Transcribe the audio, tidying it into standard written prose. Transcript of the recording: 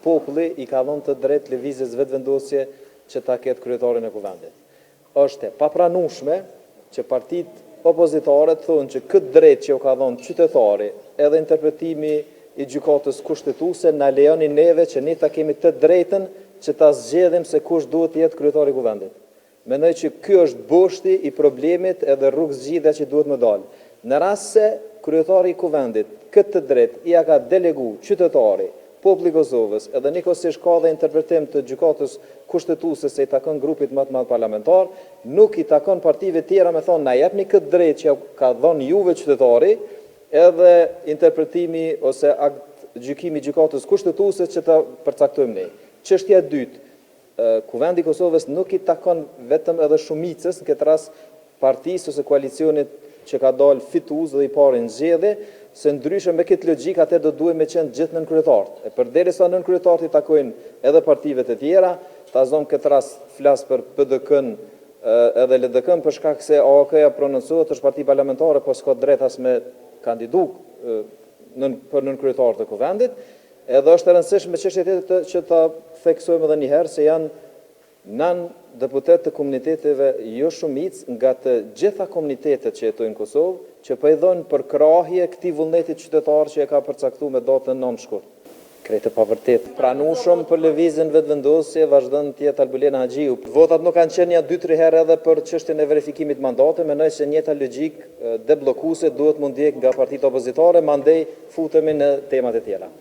populli i ka dhënë të drejtë lëvizjes vetëvendosje që ta ketë kryetarin e kuvendit. Është e papranueshme që partitë opozitare thonë që këtë drejtë që u ka dhënë qytetari edhe interpretimi i gjykatës kushtetuese na lejoni neve që ne ta kemi të drejtën që ta zgjedhim se kush duhet të jetë kryetari i kuvendit. Mendoj që ky është boshti i problemit edhe rrugë zgjidhja që duhet më dalë. Në rast se kryetari i kuvendit këtë drejtë ja ka delegu qytetari, populli i Kosovës, edhe njëkohësisht ka dhe interpretim të gjykatës kushtetuese se i takon grupit më të madh parlamentar, nuk i takon partive tjera me thonë na jepni këtë drejtë që ka dhënë juve qytetari, edhe interpretimi ose gjykimi i gjykatës kushtetuese që ta përcaktojmë ne. Çështja e dytë, Kuvendi i Kosovës nuk i takon vetëm edhe shumicës, në këtë rast partisë ose koalicionit që ka dalë fitues dhe i pari në zgjedhje, se ndryshe me këtë logjik atë do duhet me qenë gjithë nënkryetart. E përderisa nënkryetart i takojnë edhe partive të tjera, ta zon këtë rast flas për PDK-n edhe LDK-n për shkak se AOK-ja prononcohet është parti parlamentare, po s'ka drejt as me kandidu për nënkryetart të kuvendit. Edhe është e rëndësishme çështja tjetër që ta theksojmë edhe një herë se janë deputet të komuniteteve jo shumicë nga të gjitha komunitetet që jetojnë në Kosovë, që po i dhënë për krahje këtij vullneti qytetar që e ka përcaktuar me datën 9 shkurt. Krejtë pa vërtet. Pranueshëm për lëvizjen vetëvendosje vazhdon të jetë Albulena Haxhiu. Votat nuk kanë qenë 2-3 herë edhe për çështjen e verifikimit mandateve, mendoj se njëjta logjik deblokuese duhet mund ndjek nga partitë opozitare, mandej futemi në temat e tjera.